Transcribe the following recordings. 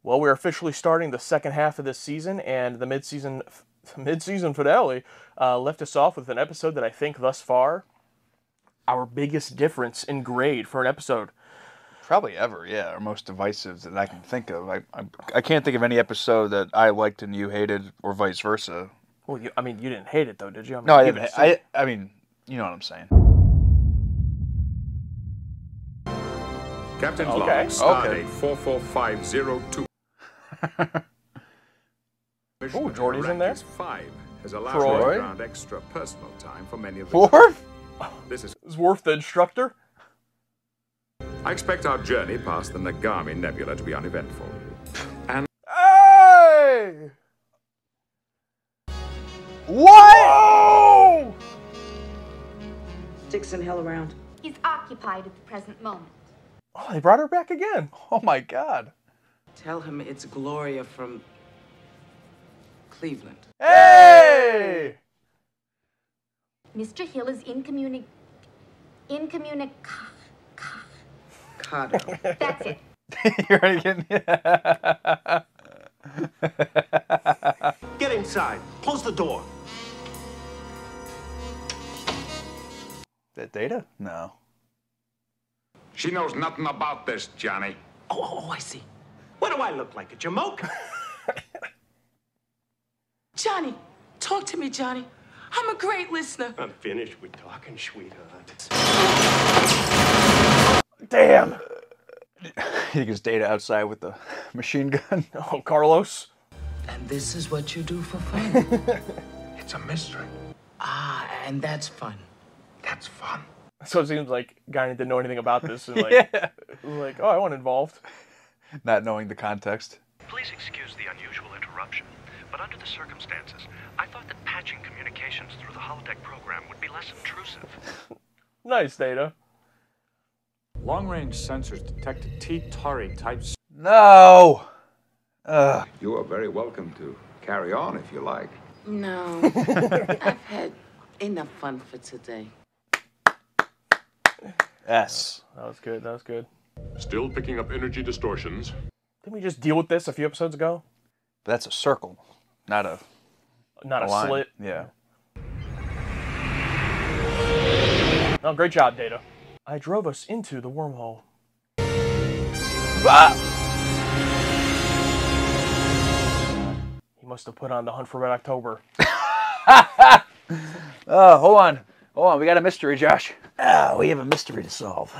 Well, we're officially starting the second half of this season, and the mid-season finale left us off with an episode that I think thus far, our biggest difference in grade for an episode. Probably ever, yeah, or most divisive that I can think of. I can't think of any episode that I liked and you hated, or vice versa. Well, you didn't hate it though, did you? No, I didn't. I mean, you know what I'm saying. Captain's Okay. log, stardate 44502. Oh, Jordy's in there. 5 has allowed Troy. me around extra personal time for many of the Worf? This is. Is Worf the instructor? I expect our journey past the Nagami Nebula to be uneventful. And Hey! What? Oh! Dixon hell around. He's occupied at the present moment. Oh, they brought her back again. Oh my God. Tell him it's Gloria from Cleveland. Hey! Mr. Hill is incommunic... Carter. That's it. You're already getting... Get inside. Close the door. That Data? No. she knows nothing about this, Johnny. Oh, I see. What do I look like, a jamoke? Johnny, talk to me, Johnny. I'm a great listener. I'm finished with talking, sweetheart. Damn! He gets Data outside with the machine gun. Oh, Carlos. And this is what you do for fun. It's a mystery. Ah, and that's fun. That's fun. So it seems like Guy didn't know anything about this, and like, Yeah. like, oh, I wasn't involved. Not knowing the context. Please excuse the unusual interruption, but under the circumstances, I thought that patching communications through the holodeck program would be less intrusive. Nice, Data. Long-range sensors detected T-Tauri type. No! You are very welcome to carry on if you like. No, I've had enough fun for today. S. That was good, that was good. Still picking up energy distortions. Didn't we just deal with this a few episodes ago? That's a circle, not a line. Slit. Yeah. Oh, great job, Data. I drove us into the wormhole. Ah! He must have put on the Hunt for Red October. Hold on. Hold on, we got a mystery, Josh. We have a mystery to solve.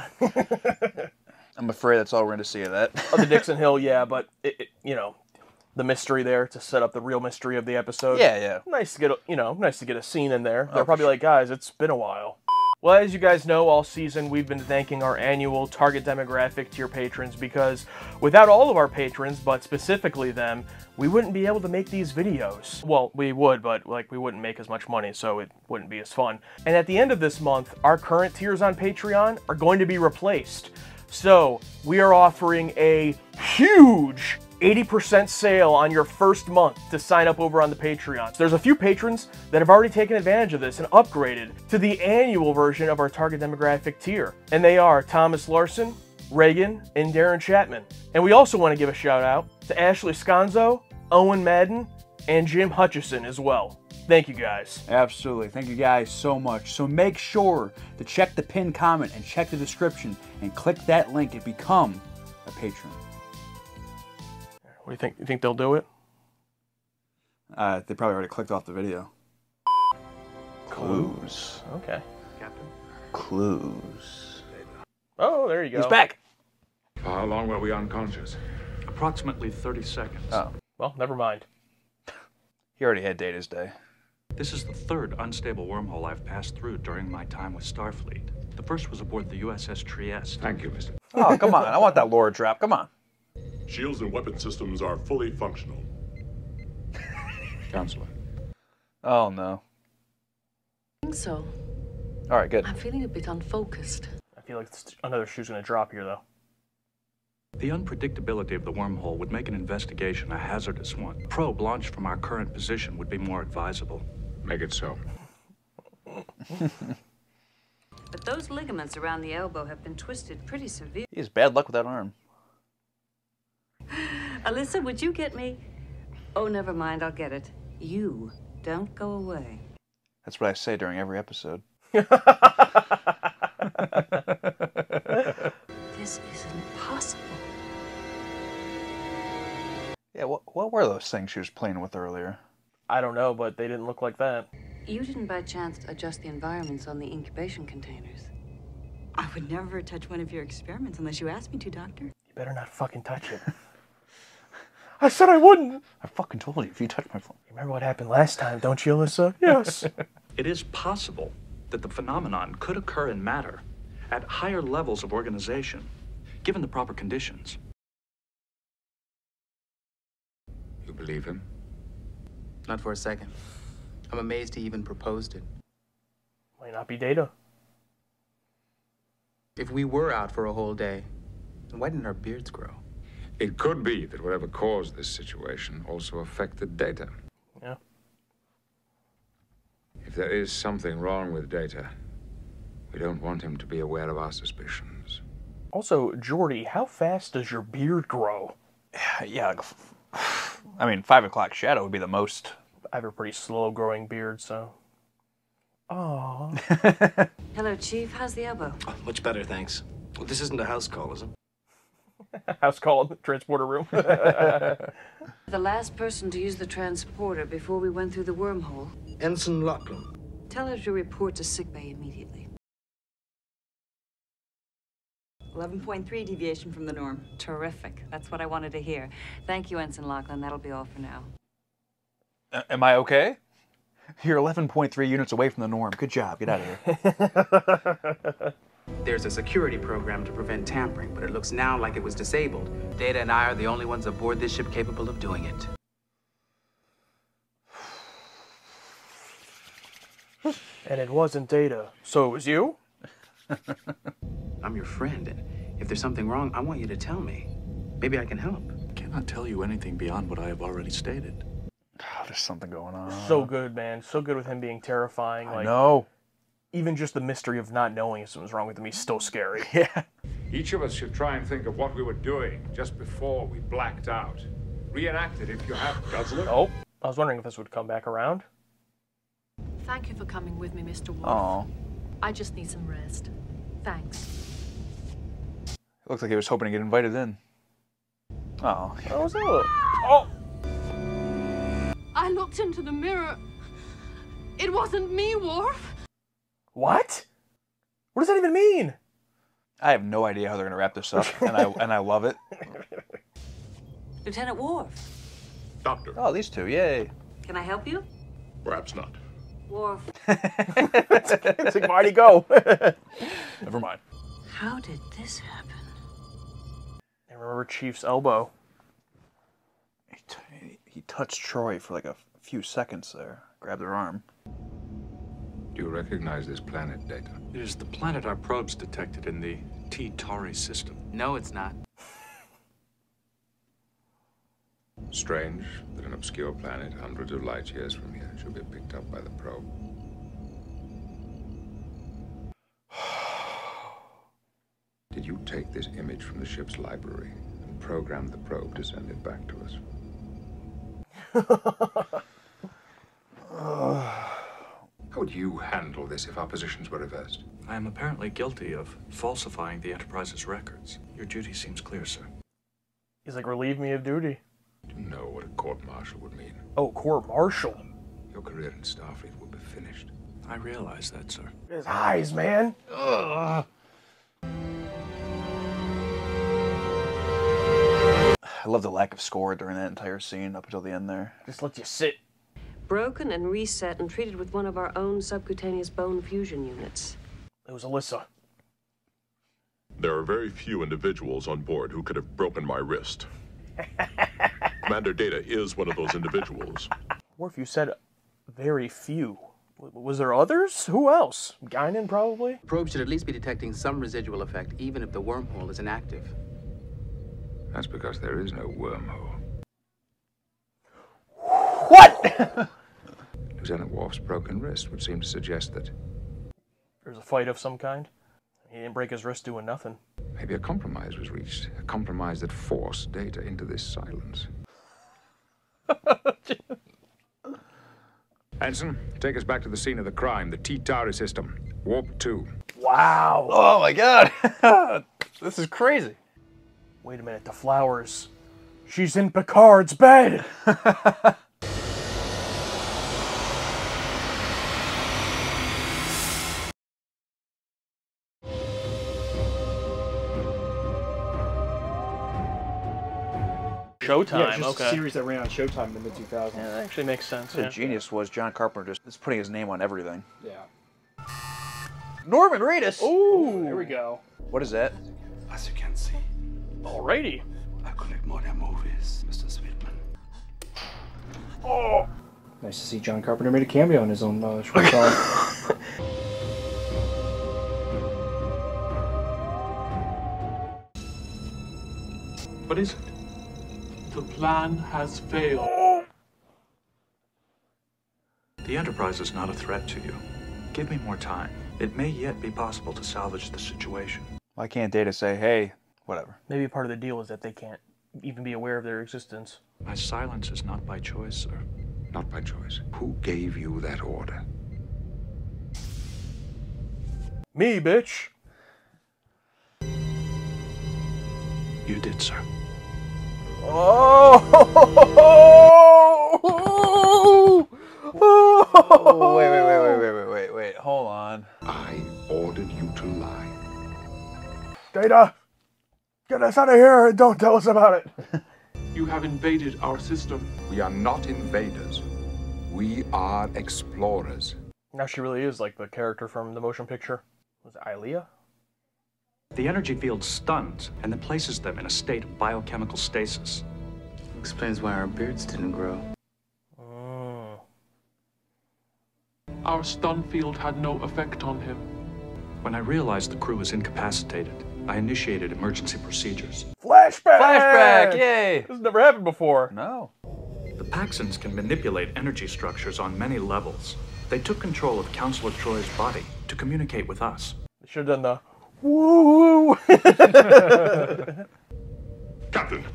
I'm afraid that's all we're going to see of that. Oh, the Dixon Hill, yeah, but, you know, the mystery there to set up the real mystery of the episode. Yeah, yeah. Nice to get, nice to get a scene in there. They're Oh, probably for like, guys, it's been a while. Well, as you guys know, all season we've been thanking our annual target demographic tier patrons because without all of our patrons, but specifically them, we wouldn't be able to make these videos. Well, we would, but like we wouldn't make as much money, so it wouldn't be as fun. And at the end of this month, our current tiers on Patreon are going to be replaced. So we are offering a huge 80% sale on your first month to sign up over on the Patreon. So there's a few patrons that have already taken advantage of this and upgraded to the annual version of our target demographic tier. And they are Thomas Larson, Reagan, and Darren Chapman. And we also want to give a shout out to Ashley Sconzo, Owen Madden, and Jim Hutchison as well. Thank you guys. Absolutely. Thank you guys so much. So make sure to check the pinned comment and check the description and click that link and become a patron. What do you think? You think they'll do it? They probably already clicked off the video. Clues. Okay. Captain. Clues. Oh, there you go. He's back. How long were we unconscious? Approximately 30 seconds. Oh. Well, never mind. He already had Data's day. This is the third unstable wormhole I've passed through during my time with Starfleet. The first was aboard the USS Trieste. Thank you, Mr. Oh, come on. I want that lore drop. Come on. Shields and weapon systems are fully functional. Counselor. Oh, no. I think so. All right, good. I'm feeling a bit unfocused. I feel like another shoe's gonna drop here, though. The unpredictability of the wormhole would make an investigation a hazardous one. Probe launched from our current position would be more advisable. Make it so. But those ligaments around the elbow have been twisted pretty severe. He has bad luck with that arm. Alyssa, would you get me? Oh, never mind, I'll get it. You don't go away. That's what I say during every episode. This isn't possible. Yeah, what were those things she was playing with earlier? I don't know, but they didn't look like that. You didn't by chance adjust the environments on the incubation containers. I would never touch one of your experiments unless you asked me to, Doctor. You better not fucking touch it. I said I wouldn't. I fucking told you if you touch my phone. You remember what happened last time, don't you, Alyssa? Yes. It is possible that the phenomenon could occur in matter at higher levels of organization, given the proper conditions. You believe him? Not for a second. I'm amazed he even proposed it. Might not be Data. If we were out for a whole day, then why didn't our beards grow? It could be that whatever caused this situation also affected Data. Yeah. If there is something wrong with Data, we don't want him to be aware of our suspicions. Also, Jordy, how fast does your beard grow? Yeah, I mean, 5 o'clock shadow would be the most. I have a pretty slow-growing beard, so... Aww. Hello, Chief. How's the elbow? Oh, much better, thanks. Well, this isn't a house call, is it? House call in the transporter room. The last person to use the transporter before we went through the wormhole. Ensign Lachlan. Tell her to report to sickbay immediately. 11.3 deviation from the norm. Terrific. That's what I wanted to hear. Thank you, Ensign Lachlan. That'll be all for now. Am I okay? You're 11.3 units away from the norm. Good job. Get out of here. There's a security program to prevent tampering, but it looks now like it was disabled. Data and I are the only ones aboard this ship capable of doing it. And it wasn't Data, so it was you? I'm your friend, and if there's something wrong, I want you to tell me. Maybe I can help. I cannot tell you anything beyond what I have already stated. Oh, there's something going on. So good, man. So good with him being terrifying. I know. Even just the mystery of not knowing if something's wrong with him, he's still scary. Yeah. Each of us should try and think of what we were doing just before we blacked out. Reenact it if you have, Guzzler. Oh, I was wondering if this would come back around. Thank you for coming with me, Mr. Worf. Oh. I just need some rest. Thanks. It looked like he was hoping to get invited in. Oh. What was that? Oh! I looked into the mirror. It wasn't me, Worf. What? What does that even mean? I have no idea how they're going to wrap this up, and I love it. Lieutenant Worf. Doctor. Oh, these two, yay. Can I help you? Perhaps not. Worf. It's like, why'd he go? Never mind. How did this happen? I remember Chief's elbow. He touched Troy for like a few seconds there. Grabbed her arm. Do you recognize this planet, Data? It is the planet our probes detected in the T-Tauri system. No, it's not. Strange that an obscure planet hundreds of light years from here should be picked up by the probe. Did you take this image from the ship's library and program the probe to send it back to us? How would you handle this if our positions were reversed? I am apparently guilty of falsifying the Enterprise's records. Your duty seems clear, sir. He's like, relieve me of duty. Do you know what a court-martial would mean? Oh, court-martial. Your career in Starfleet would be finished. I realize that, sir. His eyes, man. Ugh. I love the lack of score during that entire scene up until the end there. Just let you sit. Broken and reset and treated with one of our own subcutaneous bone fusion units. It was Alyssa. There are very few individuals on board who could have broken my wrist. Commander Data is one of those individuals. Or if you said very few. Was there others? Who else? Guinan, probably? Probe should at least be detecting some residual effect, even if the wormhole is inactive. That's because there is no wormhole. What? Lieutenant Worf's broken wrist would seem to suggest that There's a fight of some kind. He didn't break his wrist doing nothing. Maybe a compromise was reached. A compromise that forced Data into this silence. Hanson, take us back to the scene of the crime, the T-Tauri system. Warp 2. Wow. Oh my god. This is crazy. Wait a minute, the flowers. She's in Picard's bed. Showtime, Yeah, it's just okay. a series that ran on Showtime in the mid-2000s. Yeah, that actually makes sense. The Yeah. genius was John Carpenter just putting his name on everything. Yeah. Norman Reedus. Ooh, there we go. What is that? As you can see, alrighty. I collect modern movies, Mr. Sweetman. Oh. Nice to see John Carpenter made a cameo in his own short film. What is it? The plan has failed. The Enterprise is not a threat to you. Give me more time. It may yet be possible to salvage the situation. Why can't Data say, hey, whatever? Maybe part of the deal is that they can't even be aware of their existence. My silence is not by choice, sir. Not by choice. Who gave you that order? Me, bitch. You did, sir. Oh! Wait. Hold on. I ordered you to lie. Data, get us out of here and don't tell us about it. You have invaded our system. We are not invaders. We are explorers. Now she really is like the character from the motion picture. Was it Ilea? The energy field stuns and then places them in a state of biochemical stasis. Explains why our beards didn't grow. Our stun field had no effect on him. When I realized the crew was incapacitated, I initiated emergency procedures. Flashback! Flashback! Yay! This has never happened before. No. The Paxons can manipulate energy structures on many levels. They took control of Counselor Troy's body to communicate with us. They should have done the woo. Captain.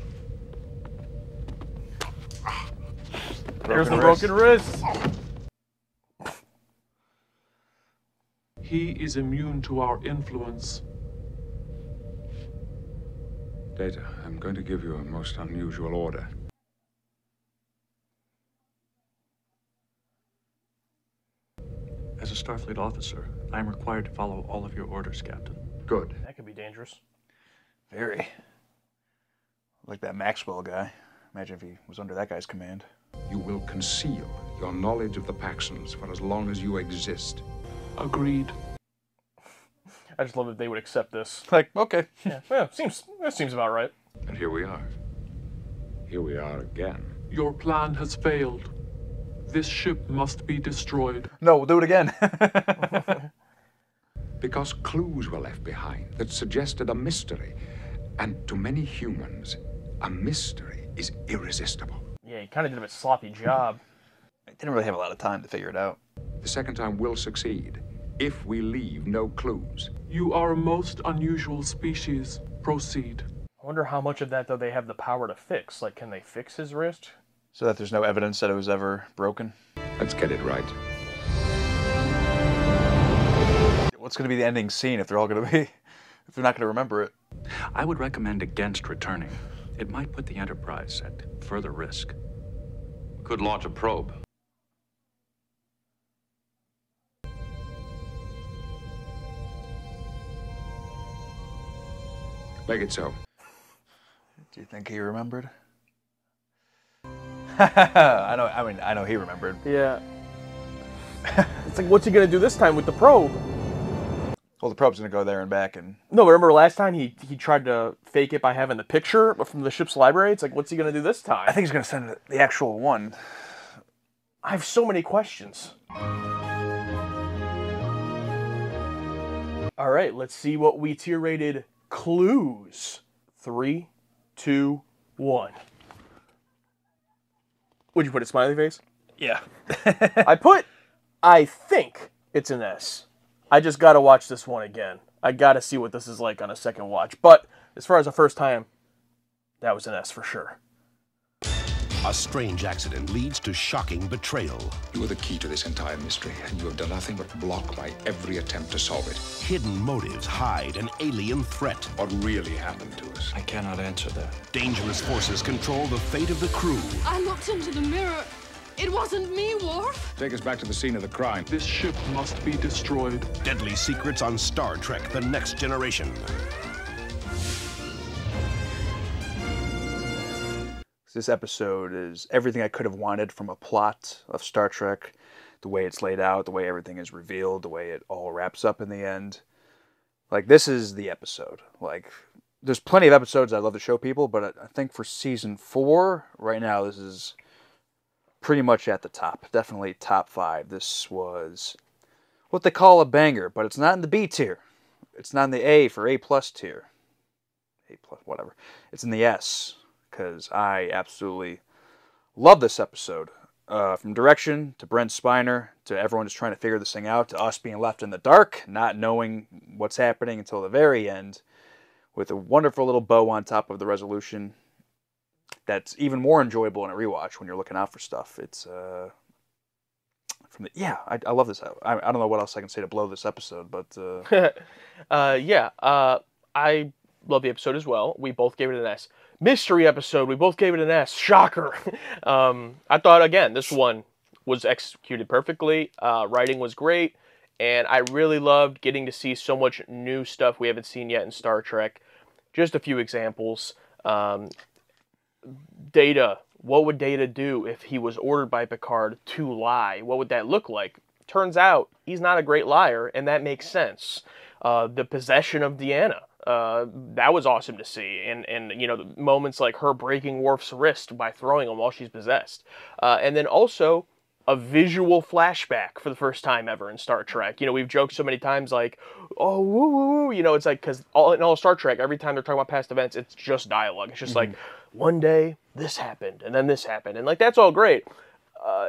There's the broken wrist. He is immune to our influence. Data, I'm going to give you a most unusual order. As a Starfleet officer, I am required to follow all of your orders, Captain. Good. That could be dangerous. Very. Like that Maxwell guy. Imagine if he was under that guy's command. You will conceal your knowledge of the Paxons for as long as you exist. Agreed. I just love that they would accept this. Like, okay. Yeah, that seems about right. And here we are. Here we are again. Your plan has failed. This ship must be destroyed. No, we'll do it again. Because clues were left behind that suggested a mystery. And to many humans, a mystery is irresistible. Yeah, he kind of did a sloppy job. I didn't really have a lot of time to figure it out. The second time will succeed if we leave no clues. You are a most unusual species. Proceed. I wonder how much of that, though, they have the power to fix. Like, can they fix his wrist? So that there's no evidence that it was ever broken? Let's get it right. What's going to be the ending scene if they're all going to be... if they're not going to remember it? I would recommend against returning. It might put the Enterprise at further risk. Could launch a probe. Make it so. Do you think he remembered? I know he remembered. Yeah. It's like, what's he gonna do this time with the probe? Well, the probe's gonna go there and back and... No, remember last time he tried to fake it by having the picture from the ship's library? It's like, what's he gonna do this time? I think he's gonna send the actual one. I have so many questions. Alright, let's see what we tier rated clues. 3, 2, 1. Would you put a smiley face? Yeah. I think it's an S. I just gotta watch this one again. I gotta see what this is like on a second watch. But as far as a first time, that was an S for sure. A strange accident leads to shocking betrayal. You are the key to this entire mystery, and you have done nothing but block my every attempt to solve it. Hidden motives hide an alien threat. What really happened to us? I cannot answer that. Dangerous forces control the fate of the crew. I looked into the mirror. It wasn't me, Worf. Take us back to the scene of the crime. This ship must be destroyed. Deadly secrets on Star Trek: The Next Generation. This episode is everything I could have wanted from a plot of Star Trek. The way it's laid out, the way everything is revealed, the way it all wraps up in the end. Like, this is the episode. Like, there's plenty of episodes I love to show people, but I think for season 4, right now, this is pretty much at the top. Definitely top 5. This was what they call a banger, but it's not in the B tier. It's not in the A for A+ tier. A+, whatever. It's in the S, because I absolutely love this episode. From direction, to Brent Spiner, to everyone just trying to figure this thing out, to us being left in the dark, not knowing what's happening until the very end, with a wonderful little bow on top of the resolution that's even more enjoyable in a rewatch when you're looking out for stuff. It's, I love this. I don't know what else I can say to blow this episode, but... I love the episode as well. We both gave it an S. Mystery episode, we both gave it an S. Shocker. I thought, again, this one was executed perfectly. Writing was great, and I really loved getting to see so much new stuff we haven't seen yet in Star Trek. Just a few examples. Data. What would Data do if he was ordered by Picard to lie? What would that look like? Turns out, he's not a great liar, and that makes sense. The possession of Deanna. That was awesome to see, and you know, the moments like her breaking Worf's wrist by throwing him while she's possessed, and then also a visual flashback for the first time ever in Star Trek. You know, we've joked so many times like, oh, woo, woo, woo. You know, it's like, because in all Star Trek, every time they're talking about past events, it's just dialogue. It's just like, one day this happened, and then this happened, and like, that's all great.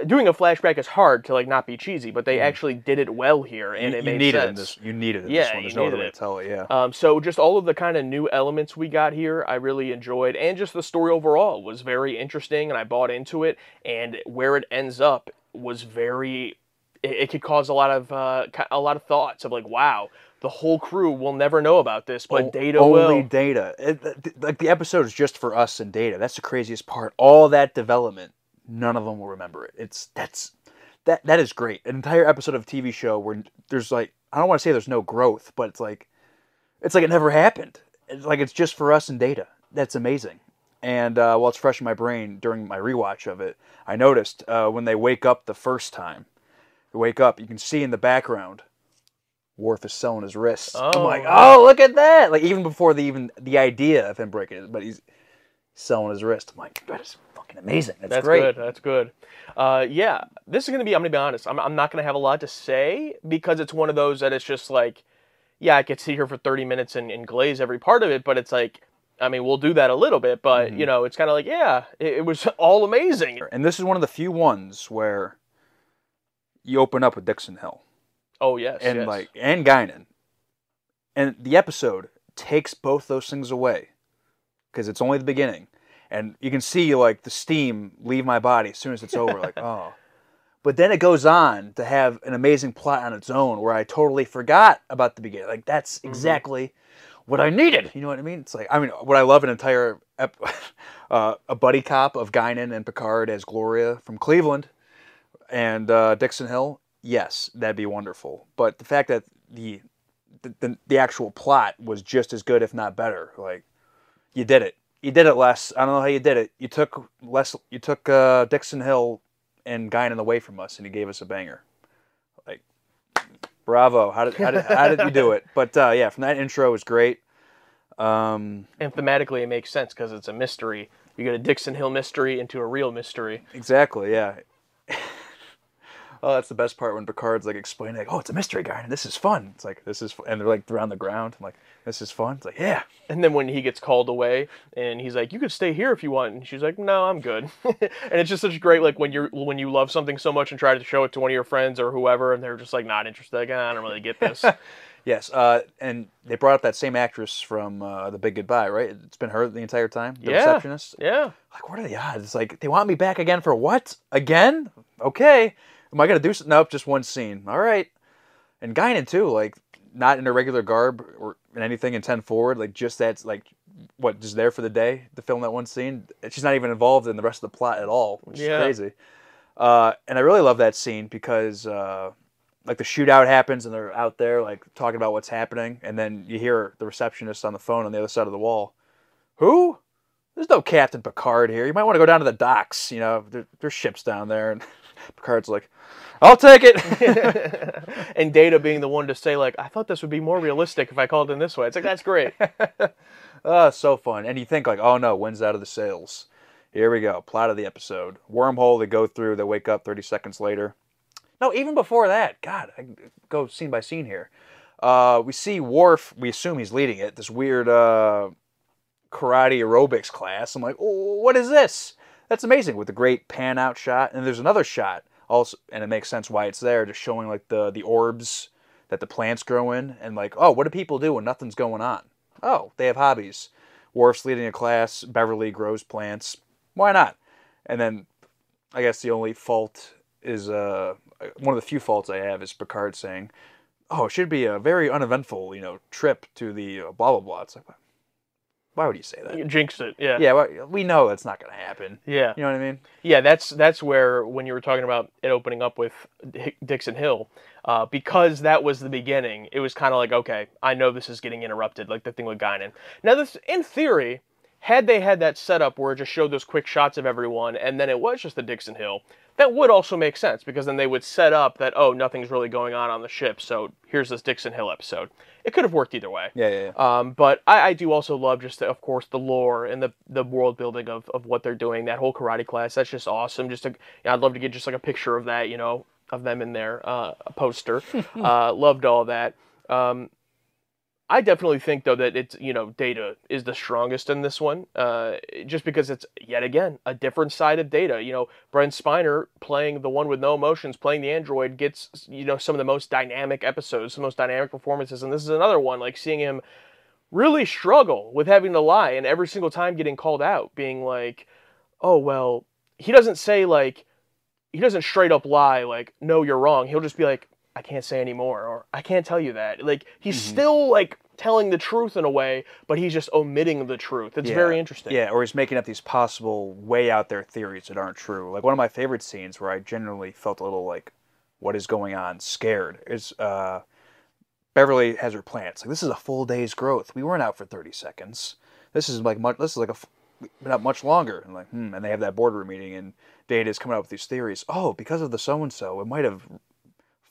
Doing a flashback is hard to like not be cheesy, but they actually did it well here, and it made sense. You need it in this one. There's no other way to tell it, yeah. So just all of the kind of new elements we got here, I really enjoyed, and just the story overall was very interesting, and I bought into it, and where it ends up was very... It could cause a lot of thoughts of like, wow, the whole crew will never know about this, but Data will. Only Data. Like, the episode is just for us and Data. That's the craziest part. All that development, none of them will remember it. That is great. An entire episode of a TV show where there's like, I don't want to say there's no growth, but it's like it never happened. It's like, it's just for us and Data. That's amazing. And while it's fresh in my brain during my rewatch of it, I noticed when they wake up the first time, you can see in the background, Worf is selling his wrists. I'm like, oh, look at that! Like, even before the idea of him breaking it, but he's selling his wrist. I'm like, that is fucking amazing. That's great. That's good. Yeah, this is going to be, I'm going to be honest, I'm not going to have a lot to say, because it's one of those that it's just like, yeah, I could sit here for 30 minutes and glaze every part of it, but it's like, I mean, we'll do that a little bit, but, you know, it's kind of like, yeah, it was all amazing. And this is one of the few ones where you open up with Dixon Hill. Oh, yes, and yes. And Guinan. And the episode takes both those things away, because it's only the beginning. And you can see, like, the steam leave my body as soon as it's over, like, oh. But then it goes on to have an amazing plot on its own, where I totally forgot about the beginning. Like, that's exactly what I needed. You know what I mean? It's like, I mean, would I love an entire a buddy cop of Guinan and Picard as Gloria from Cleveland and Dixon Hill? Yes, that'd be wonderful. But the fact that the actual plot was just as good, if not better, like, you did it. You did it, Les. I don't know how you did it. You took Dixon Hill and Guinan away from us, and you gave us a banger. Like, bravo. How did you do it? But yeah, from that intro, it was great. And thematically, it makes sense, because it's a mystery. You get a Dixon Hill mystery into a real mystery. Exactly, yeah. Oh, that's the best part, when Picard's like explaining, like, oh, it's a mystery guy, and this is fun. It's like, this is fun. And they're like around the ground. I'm like, this is fun. It's like, yeah. And then when he gets called away, and he's like, you could stay here if you want. And she's like, no, I'm good. And it's just such great, like, when you love something so much and try to show it to one of your friends or whoever, and they're just like not interested. Like, I don't really get this. Yes, and they brought up that same actress from The Big Goodbye, right? It's been her the entire time, the receptionist? Yeah. Like, what are the odds? It's like, they want me back again for what? Again? Okay. Am I going to do something? Nope, just one scene. All right. And Guinan, too, like, not in a regular garb or in anything in 10 forward, like, just that's, like, what, just there for the day to film that one scene? She's not even involved in the rest of the plot at all, which is crazy. And I really love that scene because... like the shootout happens and they're out there like talking about what's happening, and then you hear the receptionist on the phone on the other side of the wall. Who? There's no Captain Picard here. You might want to go down to the docks. You know, there's ships down there, and Picard's like, "I'll take it." And Data being the one to say like, "I thought this would be more realistic if I called it in this way." It's like, that's great. So fun. And you think like, "Oh no, wind's out of the sails." Here we go. Plot of the episode: wormhole. They go through. They wake up 30 seconds later. No, even before that. God, I go scene by scene here. We see Worf. We assume he's leading it. This weird karate aerobics class. I'm like, oh, what is this? That's amazing with the great pan out shot. And there's another shot also, and it makes sense why it's there, just showing like the orbs that the plants grow in. And like, oh, what do people do when nothing's going on? Oh, they have hobbies. Worf's leading a class. Beverly grows plants. Why not? And then I guess the only fault is... one of the few faults I have is Picard saying, "Oh, it should be a very uneventful, trip to the blah blah blah." It's like, why would you say that? You jinxed it, yeah. Yeah, well, we know that's not going to happen. Yeah, you know what I mean? Yeah, that's where when you were talking about it opening up with Dixon Hill, because that was the beginning. It was kind of like, okay, I know this is getting interrupted, like the thing with Guinan. Now, this in theory, had they had that setup where it just showed those quick shots of everyone, and then it was just the Dixon Hill. That would also make sense, because then they would set up that, oh, nothing's really going on the ship, so here's this Dixon Hill episode. It could have worked either way. Yeah. But I do also love just, of course, the lore and the world building of what they're doing. That whole karate class, that's just awesome. I'd love to get just like a picture of that, of them in there, a poster. Loved all that. I definitely think, though, that it's, Data is the strongest in this one, just because it's, yet again, a different side of Data. Brent Spiner, playing the one with no emotions, playing the android, gets, some of the most dynamic episodes, some of the most dynamic performances, and this is another one, like, seeing him really struggle with having to lie, and every single time getting called out, being like, oh, well, he doesn't say, like, he doesn't straight up lie, like, no, you're wrong. He'll just be like, I can't say anymore, or I can't tell you that. Like, he's still, like, telling the truth in a way, but he's just omitting the truth. It's very interesting. Yeah, or he's making up these possible way out there theories that aren't true. Like, one of my favorite scenes where I genuinely felt a little like, what is going on, scared, is Beverly has her plants. Like, this is a full day's growth. We weren't out for 30 seconds. This is like not much longer. And like, and they have that boardroom meeting, and Data's coming up with these theories. Oh, because of the so-and-so, it might have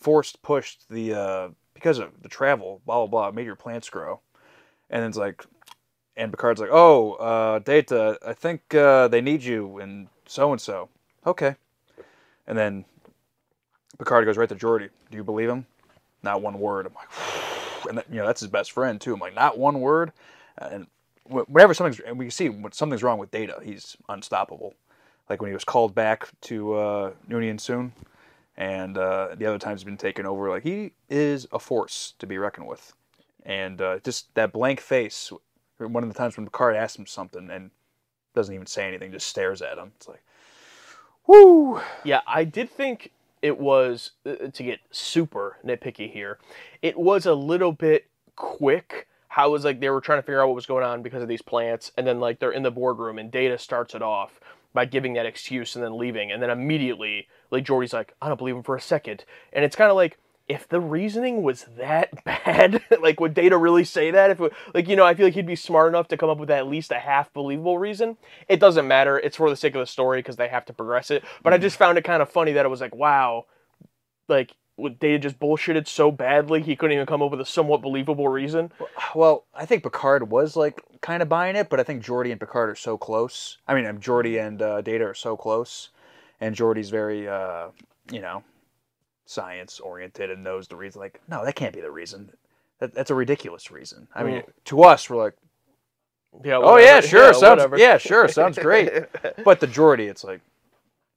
pushed the because of the travel, blah blah blah, made your plants grow. And it's like, and Picard's like, oh, Data, I think they need you and so and so. Okay. And then Picard goes right to Geordi. Do you believe him? Not one word. I'm like, and that's his best friend too. I'm like, not one word. And whenever and we see when something's wrong with Data, he's unstoppable. Like when he was called back to Noonien Soon. And the other times he's been taken over. Like, he is a force to be reckoned with. And just that blank face, one of the times when Picard asks him something and doesn't even say anything, just stares at him. It's like, whoo! Yeah, I did think it was, to get super nitpicky here, it was a little bit quick. How it was like they were trying to figure out what was going on because of these plants. And then, like, they're in the boardroom and Data starts it off by giving that excuse and then leaving. And then immediately, like, Geordi's like, I don't believe him for a second. And it's kind of like, if the reasoning was that bad, like, would Data really say that? If it, like, I feel like he'd be smart enough to come up with at least a half-believable reason. It doesn't matter. It's for the sake of the story because they have to progress it. But I just found it kind of funny that it was like, wow, like, Data just bullshitted so badly he couldn't even come up with a somewhat believable reason. Well, I think Picard was, like, kind of buying it, but I think Geordi and Picard are so close. I mean, Geordi and Data are so close, and Geordi's very, science-oriented and knows the reason. Like, no, that can't be the reason. That's a ridiculous reason. I mean, to us, we're like, yeah, oh, yeah, sure, sounds great. But the Geordi, it's like,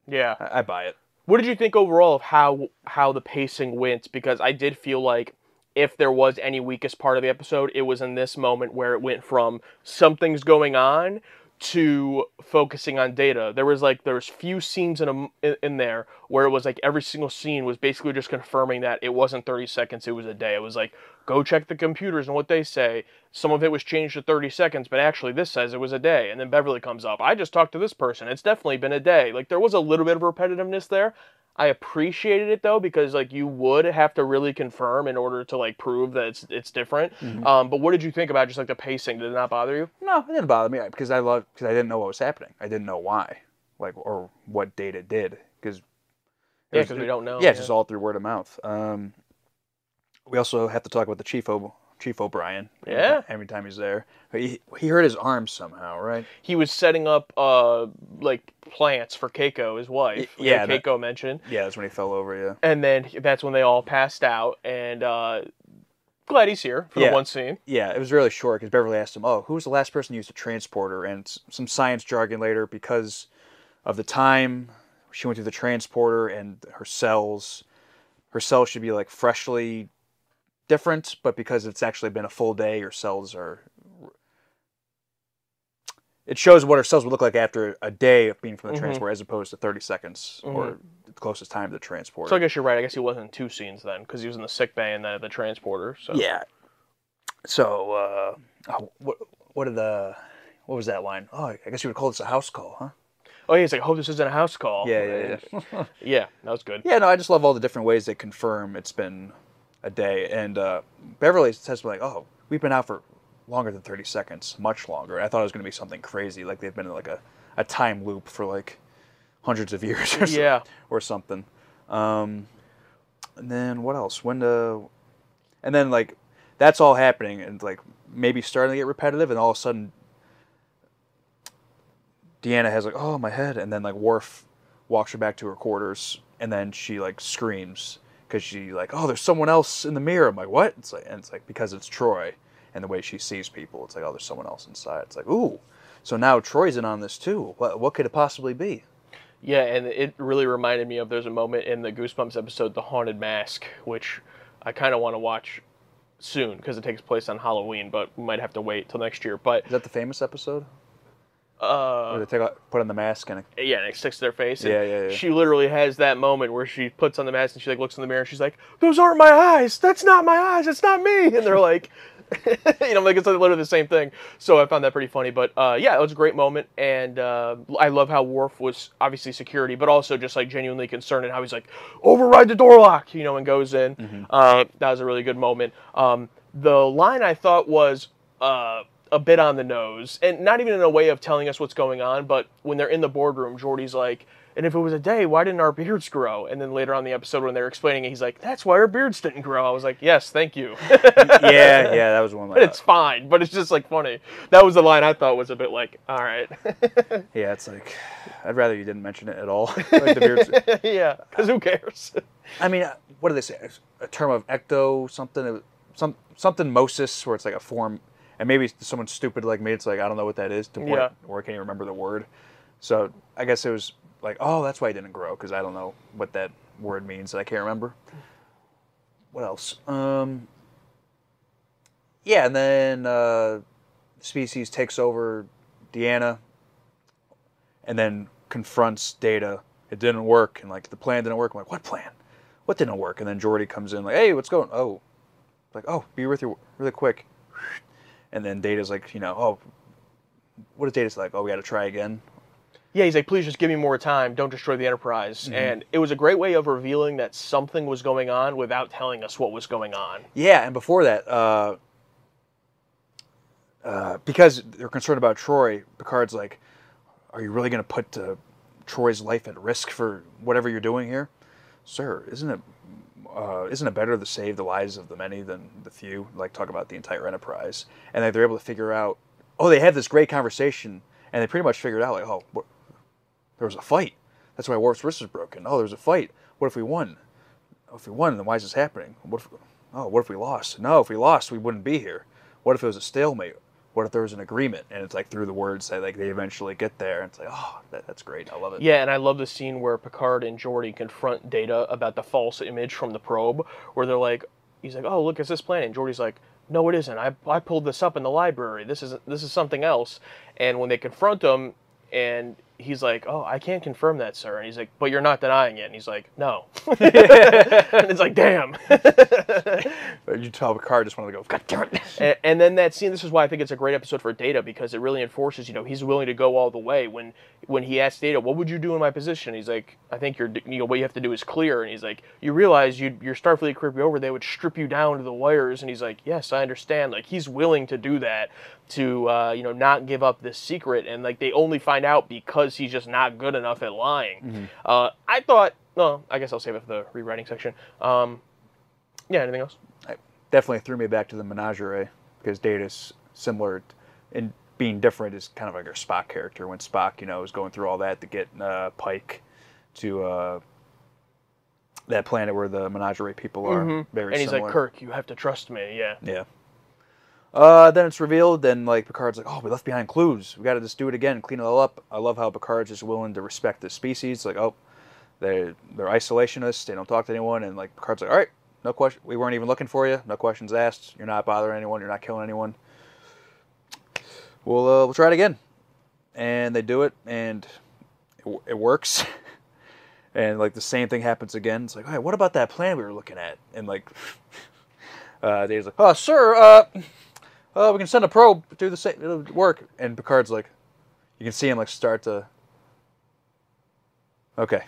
yeah, I buy it. What did you think overall of how the pacing went? Because I did feel like if there was any weakest part of the episode, it was in this moment where it went from something's going on to focusing on Data. There was few scenes in there where it was like every single scene was basically just confirming that it wasn't 30 seconds, it was a day. It was like, go check the computers and what they say. Some of it was changed to 30 seconds, but actually this says it was a day. And then Beverly comes up, I just talked to this person, it's definitely been a day. Like, there was a little bit of repetitiveness there. I appreciated it though, because like you would have to really confirm in order to like prove that it's different. But what did you think about just like the pacing? Did it not bother you? No, it didn't bother me because I didn't know what was happening. I didn't know why, like, or what Data did, because we don't know. Yeah, it's just all through word of mouth. We also have to talk about the Chief O'Brien. Yeah. Every time he's there, he hurt his arm somehow, right? He was setting up like plants for Keiko, his wife. Yeah, Keiko mentioned. Yeah, that's when he fell over. Yeah. And then that's when they all passed out. And glad he's here for the one scene. Yeah, it was really short because Beverly asked him, "Oh, who was the last person who used a transporter?" And some science jargon later, because of the time she went through the transporter and her cells should be like freshly different, but because it's actually been a full day, your cells are... It shows what our cells would look like after a day of being from the transporter, as opposed to 30 seconds, or the closest time to the transporter. So I guess you're right. I guess he wasn't in 2 scenes then, because he was in the sick bay and then at the transporter. So. Yeah. So, what was that line? Oh, I guess you would call this a house call, huh? Oh, yeah, he's like, I hope this isn't a house call. Yeah. Yeah, that was good. Yeah, no, I just love all the different ways they confirm it's been a day. And Beverly says, like, oh, we've been out for longer than 30 seconds, much longer. And I thought it was going to be something crazy, like they've been in like a time loop for like hundreds of years or something. And then what else? And then like that's all happening and like maybe starting to get repetitive, and all of a sudden Deanna has like, oh, my head, and then like Worf walks her back to her quarters, and then she like screams because she like, oh, there's someone else in the mirror. I'm like, what? It's like because it's Troy, and the way she sees people, it's like, oh, there's someone else inside. It's like, ooh, so now Troy's in on this too. What could it possibly be? Yeah, and it really reminded me of, there's a moment in the Goosebumps episode, The Haunted Mask, which I kind of want to watch soon because it takes place on Halloween, but we might have to wait till next year. But is that the famous episode? Where they put on the mask and and it sticks to their face. And yeah. She literally has that moment where she puts on the mask and she like looks in the mirror and she's like, "Those aren't my eyes. That's not my eyes. It's not me." And they're like, like it's literally the same thing. So I found that pretty funny. But yeah, it was a great moment, and I love how Worf was obviously security, but also just like genuinely concerned, and how he's like, "Override the door lock," and goes in. That was a really good moment. The line I thought was a bit on the nose, and not even in a way of telling us what's going on, but when they're in the boardroom, Geordi's like, "And if it was a day, why didn't our beards grow?" And then later on in the episode when they're explaining it, he's like, "That's why our beards didn't grow." I was like, yes, thank you. yeah, that was one of my... It's fine, but it's just like funny. That was the line I thought was a bit like, all right. Yeah, it's like, I'd rather you didn't mention it at all. Like the beards. Yeah, because who cares? I mean, what do they say? A term of ecto something? Something mosis, where it's like a form... And maybe someone stupid like me, it's like, I don't know what that is, or I can't even remember the word. So I guess it was like, oh, that's why it didn't grow, because I don't know what that word means. I can't remember. What else? Yeah, and then Species takes over Deanna and then confronts Data. It didn't work, and like the plan didn't work. I'm like, what plan? What didn't work? And then Geordi comes in like, hey, what's going on? Oh, like, oh, be with you really quick. And then Data's like, oh, what is Data's like? Oh, we got to try again. Yeah, he's like, please just give me more time. Don't destroy the Enterprise. And it was a great way of revealing that something was going on without telling us what was going on. Yeah, and before that, because they're concerned about Troy, Picard's like, are you really going to put Troy's life at risk for whatever you're doing here? Sir, isn't it better to save the lives of the many than the few? Like, talk about the entire Enterprise. And they're able to figure out, they had this great conversation, and they pretty much figured out, like, there was a fight. That's why Worf's wrist is broken. Oh, there's a fight. What if we won? If we won, then why is this happening? What if we lost? No, if we lost, we wouldn't be here. What if it was a stalemate? What if there was an agreement? And it's like through the words that like they eventually get there. And it's like, oh, that's great. I love it. Yeah, and I love the scene where Picard and Geordi confront Data about the false image from the probe, where they're like, he's like, oh, look, it's this planet. And Geordi's like, no, it isn't. I pulled this up in the library. This is something else. And when they confront him, and he's like, oh, I can't confirm that, sir. And he's like, but you're not denying it. And he's like, no. And it's like, damn. You tell Picard just wanted to go, God damn it. And then that scene, this is why I think it's a great episode for Data, because it really enforces, he's willing to go all the way. When he asks Data, what would you do in my position? He's like, I think what you have to do is clear. And he's like, you realize your Starfleet crew over, they would strip you down to the wires. And he's like, yes, I understand. Like, he's willing to do that to, not give up this secret. And, like, they only find out because he's just not good enough at lying. I thought, well, I guess I'll save it for the rewriting section. Yeah, anything else? It definitely threw me back to the menagerie, because Data's similar in being different is kind of like our Spock character. When Spock, is going through all that to get Pike to that planet where the menagerie people are. Very and he's similar. like, Kirk, you have to trust me. Yeah. Yeah. Then it's revealed, then like Picard's like, oh, we left behind clues. We got to just do it again, clean it all up. I love how Picard's just willing to respect the species. Like, oh, they're isolationists. They don't talk to anyone. And like Picard's like, all right, no question. We weren't even looking for you. No questions asked. You're not bothering anyone. You're not killing anyone. We'll try it again. And they do it, and it works. And like the same thing happens again. It's like, hey, what about that plan we were looking at? And like, Dave's like, oh, sir, we can send a probe to do the same. It'll work. And Picard's like, you can see him like start to. Okay.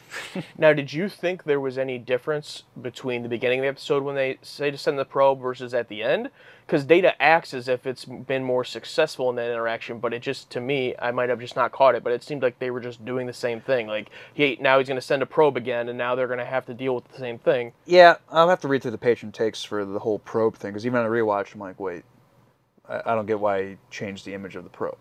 Now, did you think there was any difference between the beginning of the episode when they say to send the probe versus at the end? Because Data acts as if it's been more successful in that interaction, but it just, to me, I might have just not caught it, but it seemed like they were just doing the same thing. Like, now he's going to send a probe again, and now they're going to have to deal with the same thing. Yeah, I'll have to read through the Patron Takes for the whole probe thing, because even on a rewatch, I'm like, wait, I don't get why he changed the image of the probe.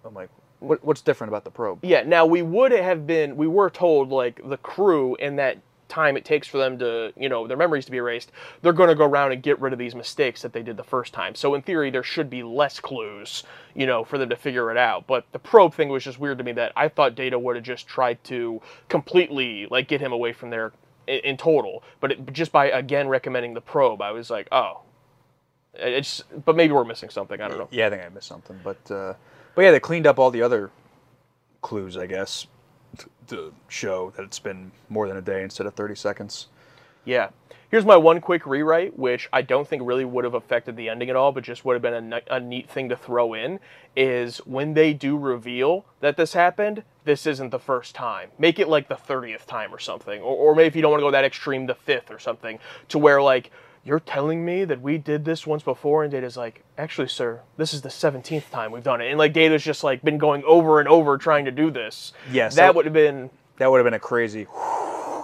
I'm like, what's different about the probe? Yeah, now we were told, like, the crew in that time it takes for them to, their memories to be erased, they're going to go around and get rid of these mistakes that they did the first time. So in theory, there should be less clues, for them to figure it out. But the probe thing was just weird to me, that I thought Data would have just tried to completely, like, get him away from there in total. But just by, again, recommending the probe, I was like, oh. But maybe we're missing something, I don't know. Yeah, I think I missed something. But yeah, they cleaned up all the other clues, I guess, to show that it's been more than a day instead of 30 seconds. Yeah. Here's my one quick rewrite, which I don't think really would have affected the ending at all, but just would have been a neat thing to throw in, is when they do reveal that this happened, this isn't the first time. Make it like the 30th time or something. Or maybe if you don't want to go that extreme, the 5th or something, to where, like, you're telling me that we did this once before? And Data's like, actually, sir, this is the 17th time we've done it. And, like, Data's just, like, been going over and over trying to do this. Yes. That would have been... That would have been a crazy...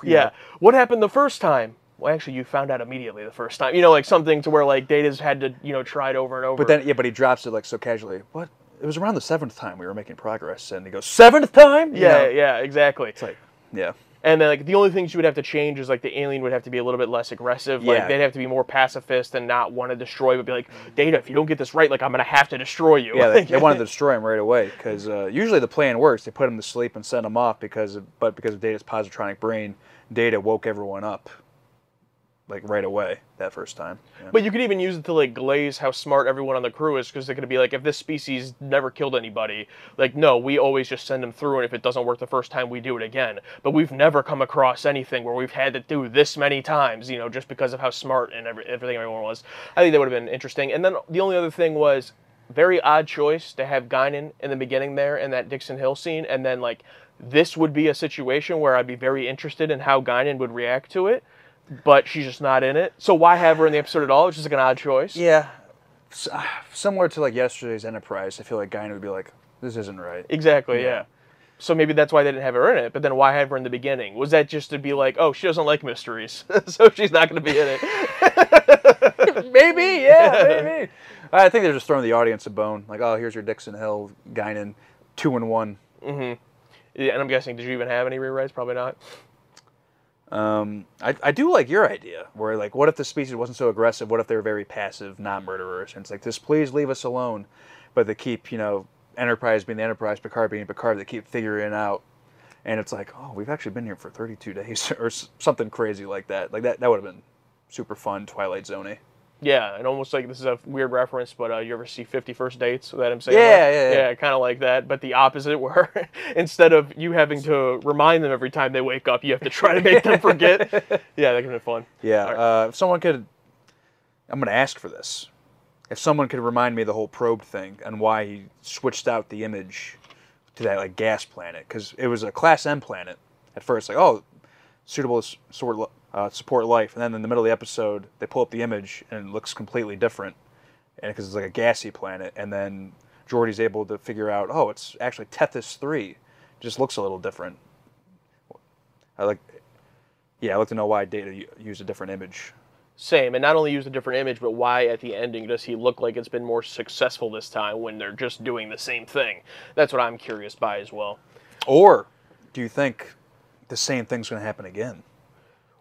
Yeah. What happened the first time? Well, actually, you found out immediately the first time. Like, something to where, like, Data's had to, try it over and over. But then, but he drops it, like, so casually. What? It was around the 7th time we were making progress. And he goes, 7th time? Yeah, exactly. It's like, yeah. And then, like, the only things you would have to change is, like, the alien would have to be a little bit less aggressive. Like, they'd have to be more pacifist and not want to destroy, but be like, Data, if you don't get this right, like, I'm going to have to destroy you. Yeah, they wanted to destroy him right away, because usually the plan works. They put him to sleep and send him off, because of Data's positronic brain, Data woke everyone up, like, right away that first time. Yeah. But you could even use it to, like, glaze how smart everyone on the crew is, because they're going to be like, if this species never killed anybody, like, no, we always just send them through, and if it doesn't work the first time, we do it again. But we've never come across anything where we've had to do this many times, just because of how smart and everything everyone was. I think that would have been interesting. And then the only other thing was, very odd choice to have Guinan in the beginning there in that Dixon Hill scene, and then, like, this would be a situation where I'd be very interested in how Guinan would react to it. But she's just not in it. So why have her in the episode at all? It's just like an odd choice. Yeah. Similar to, like, yesterday's Enterprise, I feel like Guinan would be like, this isn't right. Exactly, yeah. So maybe that's why they didn't have her in it. But then why have her in the beginning? Was that just to be like, oh, she doesn't like mysteries, so she's not going to be in it? Maybe, yeah, maybe. I think they're just throwing the audience a bone. Like, oh, here's your Dixon Hill, Guinan, 2-in-1. Mm-hmm. Yeah, and I'm guessing, did you even have any rewrites? Probably not. I do like your idea, where, like, what if the species wasn't so aggressive? What if they were very passive, not murderers? And it's like, just please leave us alone. But they keep, Enterprise being the Enterprise, Picard being Picard, they keep figuring it out. And it's like, oh, we've actually been here for 32 days, or something crazy like that. Like, that would have been super fun, Twilight Zone-y. Yeah, and almost like this is a weird reference, but you ever see 50 First Dates with Adam Sandler? Yeah. kind of like that, but the opposite, where instead of you having to remind them every time they wake up, you have to try to make them forget. Yeah, that could be fun. Yeah, if someone could, I'm going to ask for this. If someone could remind me the whole probe thing and why he switched out the image to that like gas planet, because it was a Class M planet at first, like, oh, suitable to support life, and then in the middle of the episode they pull up the image and it looks completely different, and because it's like a gassy planet, and then Geordi's able to figure out, oh, it's actually Tethys 3. It just looks a little different. I'd like to know why Data used a different image. Same, and not only use a different image, but why at the ending does he look like it's been more successful this time when they're just doing the same thing? That's what I'm curious by as well. Or do you think the same thing's going to happen again?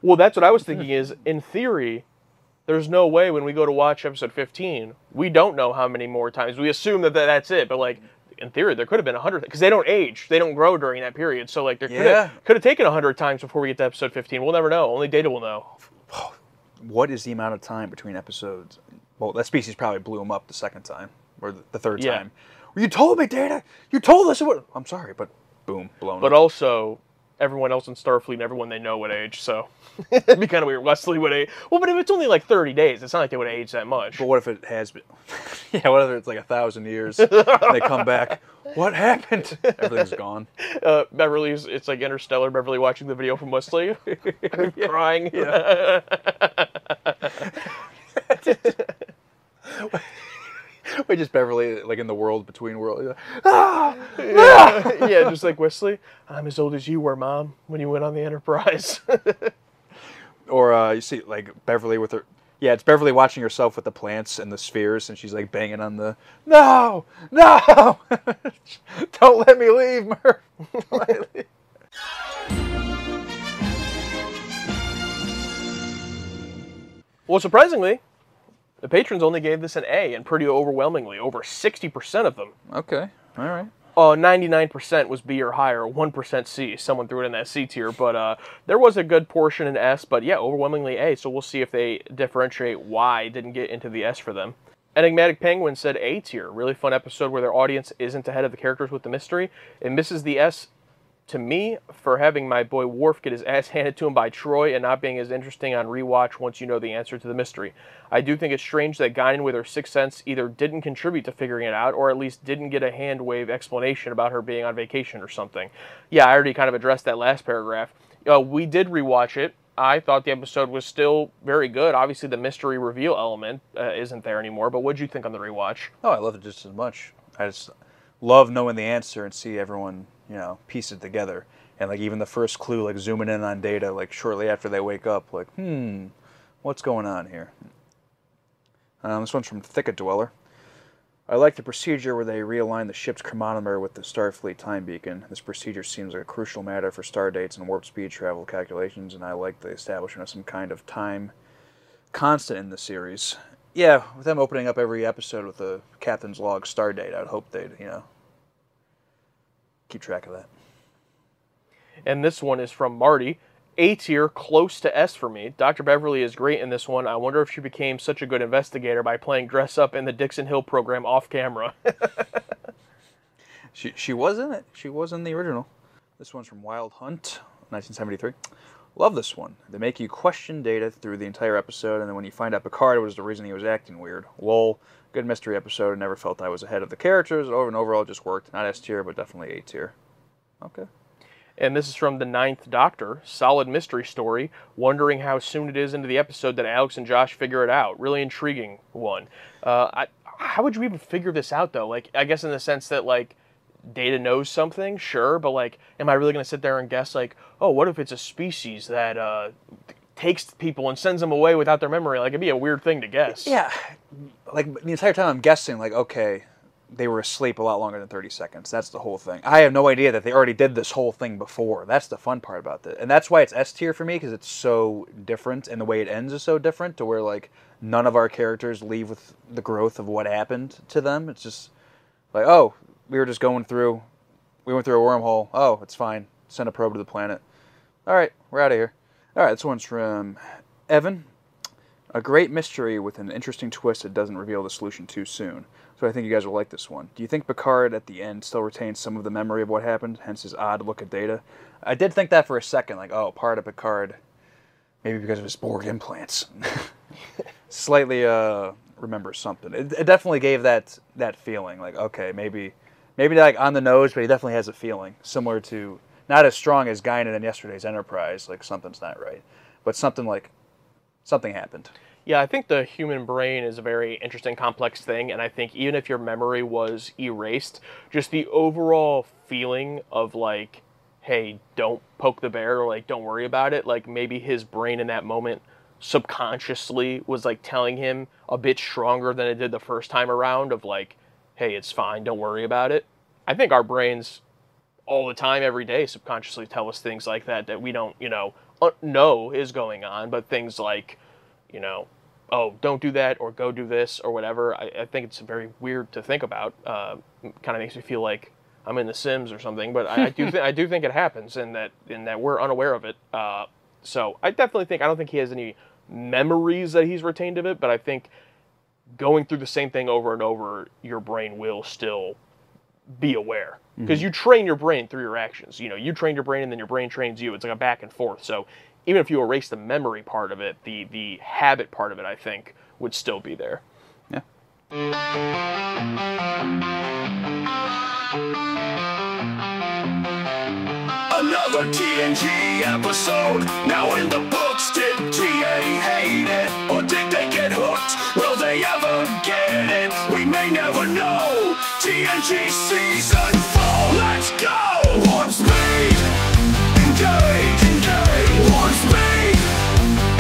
Well, that's what I was thinking is, in theory, there's no way when we go to watch episode 15, we don't know how many more times. We assume that that's it, but like, in theory, there could have been 100, because they don't age. They don't grow during that period. So like, there could have taken 100 times before we get to episode 15. We'll never know. Only Data will know. What is the amount of time between episodes? Well, that species probably blew him up the second time, or the third time. Well, you told me, Data! You told us! I'm sorry, but boom, blown up. But also, everyone else in Starfleet and everyone they know would age, so it'd be kind of weird. Wesley would age. Well, but if it's only like 30 days, it's not like they would age that much. But what if it has been? Yeah, what if it's like 1,000 years and they come back? What happened? Everything's gone. Beverly's, it's like Interstellar, Beverly watching the video from Wesley, crying. Yeah. We just Beverly, like in the world between worlds. Yeah, just like Wesley. I'm as old as you were, Mom, when you went on the Enterprise. Or you see, like Beverly with her. Yeah, it's Beverly watching herself with the plants and the spheres, and she's like banging on the. No, don't let me leave, Murph. Well, surprisingly, the patrons only gave this an A, and pretty overwhelmingly, over 60% of them. Okay, all right. 99% was B or higher, 1% C. Someone threw it in that C tier, but there was a good portion in S, but yeah, overwhelmingly A, so we'll see if they differentiate why it didn't get into the S for them. Enigmatic Penguin said A tier. Really fun episode where their audience isn't ahead of the characters with the mystery. It misses the S to me for having my boy Worf get his ass handed to him by Troy and not being as interesting on rewatch once you know the answer to the mystery. I do think it's strange that Guinan with her sixth sense either didn't contribute to figuring it out or at least didn't get a hand wave explanation about her being on vacation or something. Yeah, I already kind of addressed that last paragraph. We did rewatch it. I thought the episode was still very good. Obviously, the mystery reveal element isn't there anymore, but what did you think on the rewatch? Oh, I loved it just as much. I just love knowing the answer and see everyone, piece it together. And like even the first clue, like zooming in on Data, like shortly after they wake up, like, what's going on here? This one's from Thicket Dweller. I like the procedure where they realign the ship's chronometer with the Starfleet time beacon. This procedure seems like a crucial matter for star dates and warp speed travel calculations, and I like the establishment of some kind of time constant in the series. Yeah, with them opening up every episode with a captain's log star date, I'd hope they'd, keep track of that. And this one is from Marty. A tier, close to S for me. Dr. Beverly is great in this one. I wonder if she became such a good investigator by playing dress up in the Dixon Hill program off camera. She was in it. She was in the original. This one's from Wild Hunt, 1973. Love this one. They make you question Data through the entire episode, and then when you find out Picard was the reason he was acting weird. Lol. Good mystery episode. Never felt I was ahead of the characters. Over and overall, it just worked. Not S tier, but definitely A tier. Okay. And this is from the Ninth Doctor. Solid mystery story. Wondering how soon it is into the episode that Alex and Josh figure it out. Really intriguing one. How would you even figure this out, though? Like, I guess in the sense that, like, Data knows something, sure, but, like, am I really going to sit there and guess, like, oh, what if it's a species that takes people and sends them away without their memory? Like, it'd be a weird thing to guess. Yeah. Like, the entire time I'm guessing, like, okay, they were asleep a lot longer than 30 seconds. That's the whole thing. I have no idea that they already did this whole thing before. That's the fun part about it. And that's why it's S tier for me, because it's so different, and the way it ends is so different, to where, like, none of our characters leave with the growth of what happened to them. It's just like, oh, we went through a wormhole. Oh, it's fine. Send a probe to the planet. All right, we're out of here. All right, this one's from Evan. A great mystery with an interesting twist that doesn't reveal the solution too soon. So I think you guys will like this one. Do you think Picard at the end still retains some of the memory of what happened, hence his odd look at Data? I did think that for a second, like, oh, part of Picard, maybe because of his Borg implants, slightly remembers something. It definitely gave that feeling, like, okay, maybe like on the nose, but he definitely has a feeling similar to, not as strong as Guinan in yesterday's Enterprise, like something's not right, but something happened. Yeah, I think the human brain is a very interesting, complex thing, and I think even if your memory was erased, just the overall feeling of, like, hey, don't poke the bear, or, like, don't worry about it, like, maybe his brain in that moment subconsciously was, like, telling him a bit stronger than it did the first time around of, like, hey, it's fine, don't worry about it. I think our brains all the time, every day, subconsciously tell us things like that we don't, know is going on, but things like, oh, don't do that, or go do this, or whatever. I think it's very weird to think about. Kind of makes me feel like I'm in The Sims or something, but I do think it happens, and that we're unaware of it. So I definitely think, I don't think he has any memories that he's retained of it, but I think going through the same thing over and over, your brain will still be aware. Because you train your brain through your actions. You train your brain, and then your brain trains you. It's like a back and forth. So even if you erase the memory part of it, the habit part of it, I think, would still be there. Yeah. Another TNG episode, now in the books. Did TA hate it, or did they get hooked? Will they ever get it? We may never know. TNG season 4, let's go! Warp speed, engage, engage. Warp speed,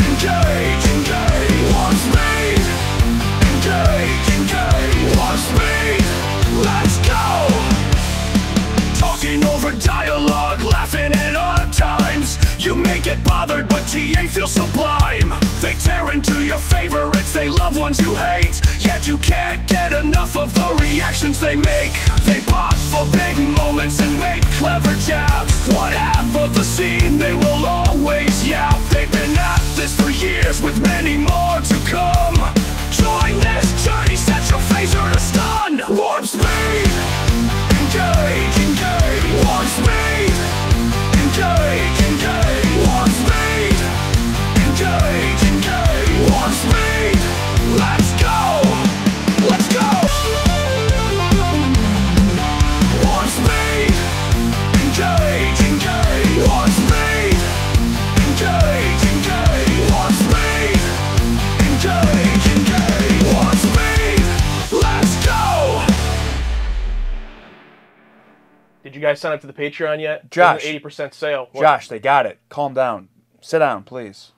engage, engage. Warp speed, engage, engage. Warp speed, let's go! Talking over dialogue, laughing at odd times. You may get bothered, but TA feels sublime. They tear into your favorites, they love ones you hate. Yet you can't get enough of the reactions they make. They pop for big moments and make clever jabs. One half of the scene they will always yap. They've been at this for years with many more to come. Join this journey, set your phaser to stun. Warp speed, engage, engage. Warp speed, engage, engage. Warp speed, engage, engage. Warp speed, let's go, let's go. Warp speed, engage, engage. Warp speed, engage, engage. Warp speed, engage, engage. Warp speed, let's go. Did you guys sign up to the Patreon yet? Josh. 80% sale. What? Josh, they got it. Calm down. Sit down, please.